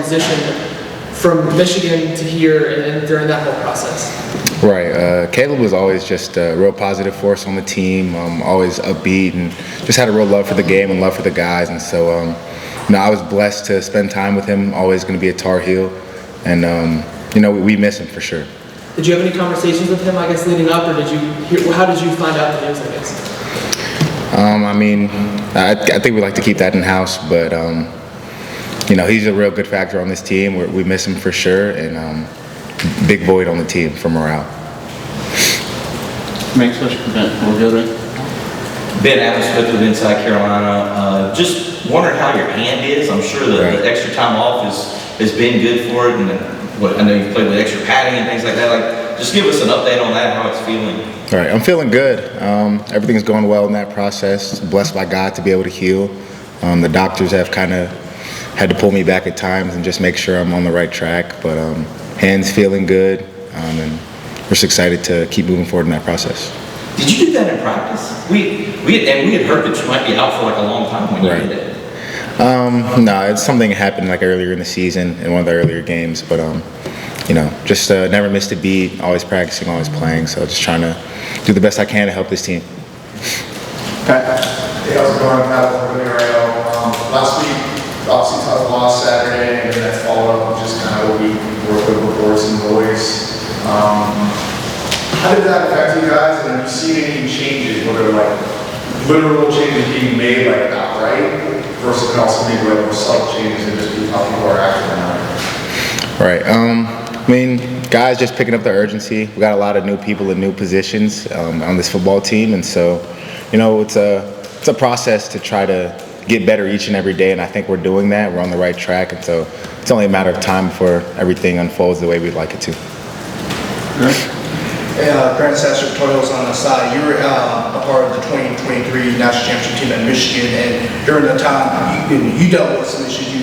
transition from Michigan to here and during that whole process? Right. Caleb was always just a real positive force on the team, always upbeat, and just had a real love for the game and love for the guys. And so, I was blessed to spend time with him, always going to be a Tar Heel. And, we miss him for sure. Did you have any conversations with him, I guess, leading up, or how did you find out the news, I guess? I think we like to keep that in-house, but, he's a real good factor on this team. We miss him for sure, and big void on the team for morale. Next question, we'll go to Ben Adams with Inside Carolina. Just wondering how your hand is. I'm sure the extra time off has been good for it, and I know you've played with extra padding and things like that. Just give us an update on that, how it's feeling. All right, I'm feeling good. Everything's going well in that process. Blessed by God to be able to heal. The doctors have kind of had to pull me back at times and just make sure I'm on the right track. But hands feeling good, and we're just excited to keep moving forward in that process. Did you do that in practice? We had heard that you might be out for like a long time when you did it. No, it's something that happened like earlier in the season in one of the earlier games, but just never missed a beat, always practicing, always playing, so just trying to do the best I can to help this team. Pat? Hey, how's it going? Pat from last week, obviously tough loss Saturday, and then that followed up with just kind of a week worth of reports and noise. How did that affect you guys, and have you seen any changes, whether like literal changes being made like outright, versus also maybe like more subtle changes and just how people are acting on it? Right. Guys just picking up the urgency. We got a lot of new people in new positions on this football team, and so, it's a process to try to get better each and every day, and I think we're doing that. We're on the right track, and so it's only a matter of time before everything unfolds the way we'd like it to. Hey, Grant Sasser, Tar Heels on the side. You were a part of the 2023 national championship team at Michigan, and during that time, you dealt with some issues.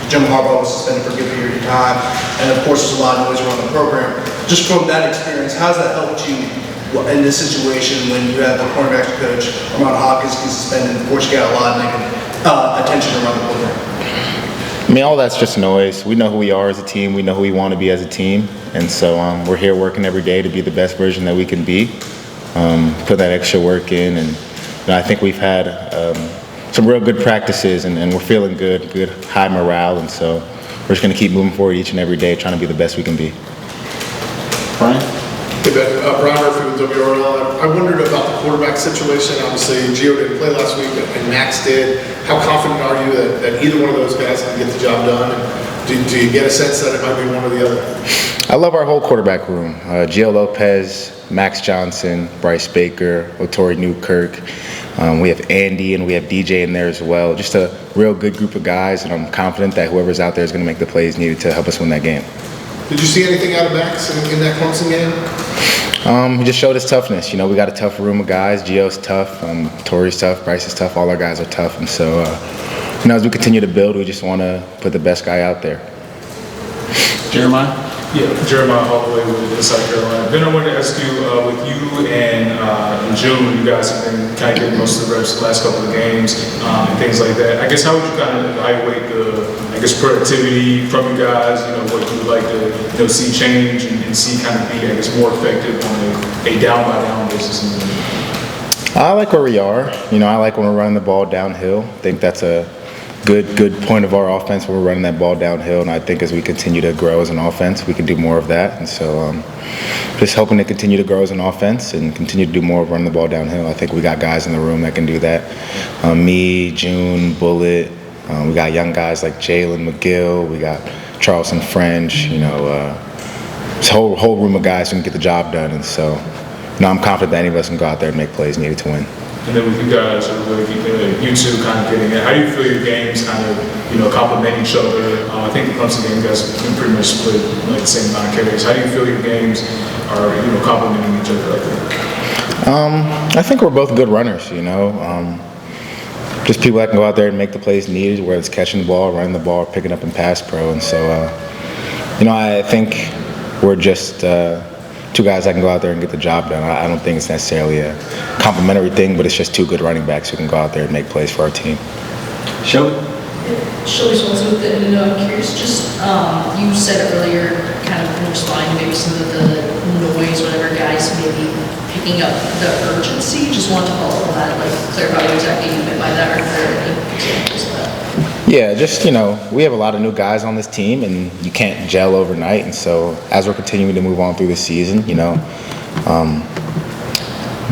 Jim Harbaugh was suspended for a good period of time, and of course, there's a lot of noise around the program. Just from that experience, how's that helped you in this situation when you have the cornerbacks coach, Ramon Hawkins, get suspended? Of course, you got a lot of negative attention around the program. All that's just noise. We know who we are as a team. We know who we want to be as a team. And so we're here working every day to be the best version that we can be, put that extra work in. And I think we've had some real good practices, and we're feeling good high morale. And so we're just going to keep moving forward each and every day, trying to be the best we can be. Brian? Hey Ben, Brian Murphy with WRL. I wondered about the quarterback situation. Obviously, Gio didn't play last week, and Max did. How confident are you that either one of those guys can get the job done? And do you get a sense that it might be one or the other? I love our whole quarterback room. Gio Lopez, Max Johnson, Bryce Baker, Otori Newkirk. We have Andy and we have DJ in there as well. Just a real good group of guys, and I'm confident that whoever's out there is going to make the plays needed to help us win that game. Did you see anything out of Max in that Clemson game? He just showed his toughness. We got a tough room of guys. Gio's tough, Tori's tough, Bryce is tough. All our guys are tough, and so as we continue to build, we just want to put the best guy out there. Jeremiah? Yeah, Jeremiah Holloway with Inside Carolina. Ben, I wanted to ask you, with you and in June, you guys have been kind of getting most of the reps the last couple of games and things like that. I guess how would you kind of evaluate the, productivity from you guys? What you would like to see change and see kind of be, more effective on a down-by-down basis? I like where we are. I like when we're running the ball downhill. I think that's a good point of our offense when we're running that ball downhill, and I think as we continue to grow as an offense, we can do more of that. And so just hoping to continue to grow as an offense and continue to do more of running the ball downhill. I think we got guys in the room that can do that. Me, June, Bullet. We got young guys like Jalen McGill. We got Charleston French. This whole room of guys who can get the job done. And so I'm confident that any of us can go out there and make plays needed to win. And then with you guys, you two kind of getting it, how do you feel your games kind of, complement each other? I think the Clemson game, you guys have pretty much split like the same amount of carries. How do you feel your games are, complementing each other like that? I think we're both good runners, just people that can go out there and make the plays needed, whether it's catching the ball, running the ball, picking up and pass pro. And so, I think we're just two guys that can go out there and get the job done. I don't think it's necessarily a complimentary thing, but it's just two good running backs who can go out there and make plays for our team. Shelby? Shelby Swanson with the I'm curious, just said earlier, kind of in responding to maybe some of the noise whenever guys maybe picking up the urgency. Just wanted to follow up on that, like clarify what exactly you meant by that, or if there are any examples of that. Yeah, just, we have a lot of new guys on this team, and you can't gel overnight. And so as we're continuing to move on through the season,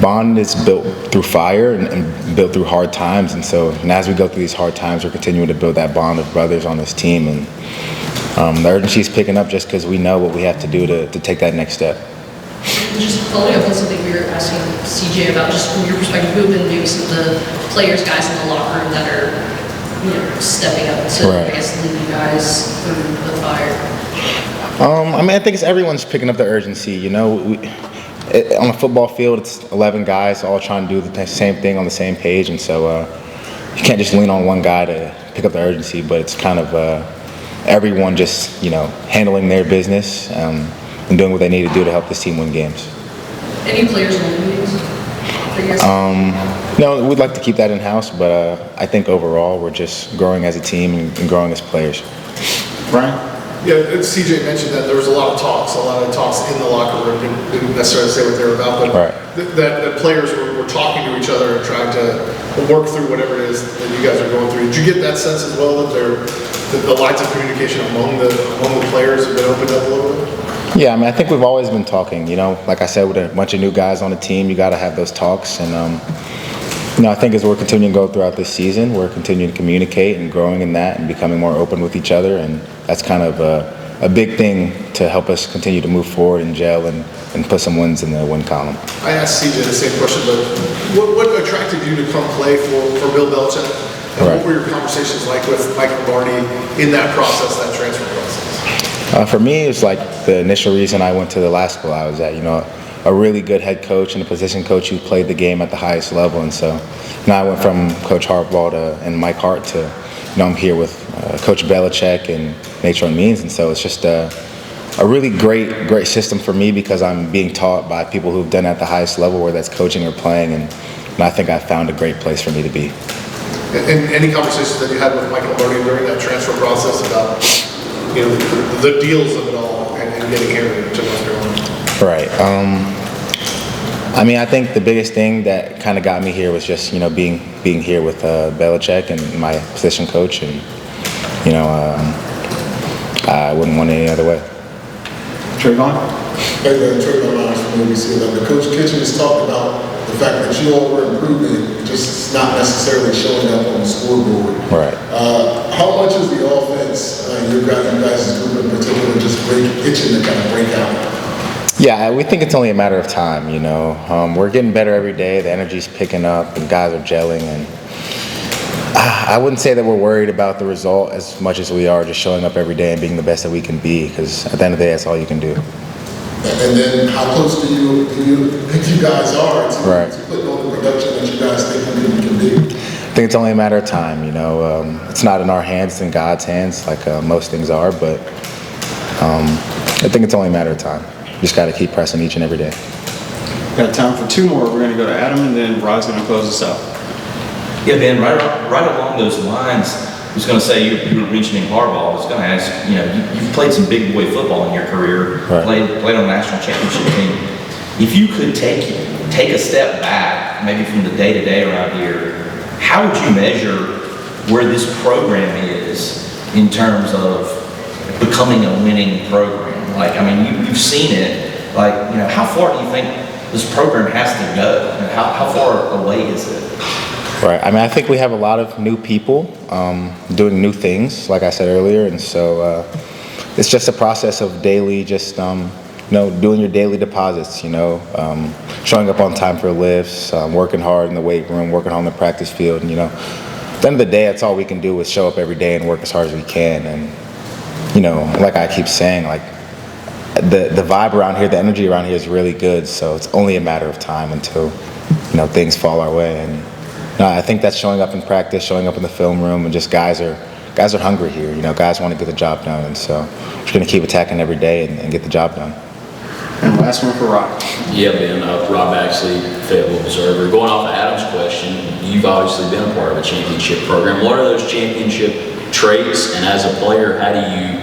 bond is built through fire and built through hard times. And so as we go through these hard times, we're continuing to build that bond of brothers on this team. And the urgency is picking up just because we know what we have to do to take that next step. Just following up on something we were asking CJ about, just from your perspective, who have been maybe some of the players, guys in the locker room that are stepping up to, Right. I guess, lead you guys through the fire? I think it's everyone's picking up the urgency. On a football field, it's 11 guys all trying to do the same thing on the same page, and so you can't just lean on one guy to pick up the urgency. But it's kind of everyone just handling their business and doing what they need to do to help this team win games. Any players in the meetings? No, we'd like to keep that in-house, but I think overall we're just growing as a team and growing as players. Brian? Yeah, CJ mentioned that there was a lot of talks in the locker room. Didn't necessarily say what they were about, but Right. that players were talking to each other and trying to work through whatever it is that you guys are going through. Did you get that sense as well, that the lines of communication among the players have been opened up a little bit? Yeah, I think we've always been talking. Like I said, with a bunch of new guys on the team, you got to have those talks. And I think as we're continuing to go throughout this season, we're continuing to communicate and growing in that and becoming more open with each other. And that's kind of a big thing to help us continue to move forward and gel and put some wins in the win column. I asked CJ the same question, but what attracted you to come play for Bill Belichick? And Right. what were your conversations like with Mike Lombardi in that process, that transfer process? For me, it was like the initial reason I went to the last school I was at. A really good head coach and a position coach who played the game at the highest level. And so now I went from Coach Harbaugh and Mike Hart to, I'm here with Coach Belichick and Nature and Means. And so it's just a really great system for me because I'm being taught by people who've done it at the highest level, whether that's coaching or playing. And I think I found a great place for me to be. And any conversations that you had with Mike Lombardi during that transfer process about, the deals of it all and getting here to North Carolina? Right. I think the biggest thing that kind of got me here was just, being here with Belichick and my position coach, and I wouldn't want it any other way. Trayvon? Hey, Trayvon Myers from ABC. The Coach Kitchen has talked about the fact that you all were improving, just not necessarily showing up on the scoreboard. Right. How much is the offense, you guys' group in particular, just itching to kind of break out? Yeah, we think it's only a matter of time, We're getting better every day. The energy's picking up and guys are gelling. And I wouldn't say that we're worried about the result as much as we are just showing up every day and being the best that we can be, because at the end of the day, that's all you can do. And then how close do you think you guys are to, Right. to putting on the production that you guys think you can do? I think it's only a matter of time, It's not in our hands, it's in God's hands, like most things are, but I think it's only a matter of time. Just got to keep pressing each and every day. Got time for two more. We're going to go to Adam, and then Rod's going to close us out. Yeah, Ben, right along those lines, I was going to say, you were mentioning Harbaugh. I was going to ask, you've played some big boy football in your career, Right. played on a national championship team. If you could take a step back, maybe from the day-to-day around here, how would you measure where this program is in terms of becoming a winning program? You've seen it. How far do you think this program has to go? And how far away is it? Right. I think we have a lot of new people doing new things, like I said earlier, and so it's just a process of daily, doing your daily deposits. Showing up on time for lifts, working hard in the weight room, working hard on the practice field, and at the end of the day, that's all we can do is show up every day and work as hard as we can. And like I keep saying, the vibe around here, the energy around here is really good. So it's only a matter of time until things fall our way. And I think that's showing up in practice, showing up in the film room, and just guys are hungry here. Guys want to get the job done, and so we're just going to keep attacking every day and get the job done. And last one for Rod. Yeah, Ben, Rob Baxley, Fayetteville Observer. Going off of Adam's question, you've obviously been a part of a championship program. What are those championship traits, and as a player, how do you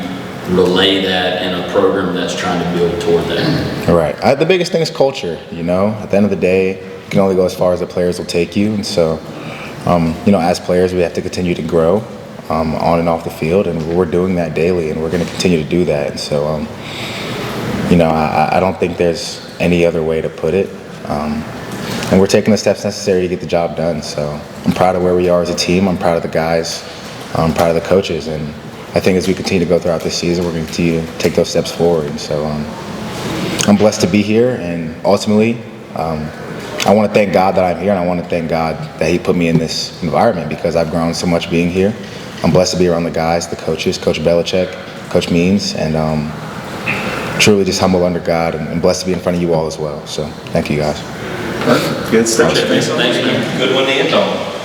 relay that in a program that's trying to build toward that? Right. The biggest thing is culture, you know. At the end of the day, you can only go as far as the players will take you. And so, you know, as players, we have to continue to grow on and off the field. And we're doing that daily, and we're going to continue to do that. And so, you know, I don't think there's any other way to put it. And we're taking the steps necessary to get the job done. So I'm proud of where we are as a team. I'm proud of the guys. I'm proud of the coaches. And I think as we continue to go throughout this season, we're going to continue to take those steps forward. And so I'm blessed to be here. And ultimately, I want to thank God that I'm here. And I want to thank God that He put me in this environment because I've grown so much being here. I'm blessed to be around the guys, the coaches, Coach Belichick, Coach Means, and truly just humble under God and blessed to be in front of you all as well. So thank you guys. Good stuff. Thanks, man. Good one to end on.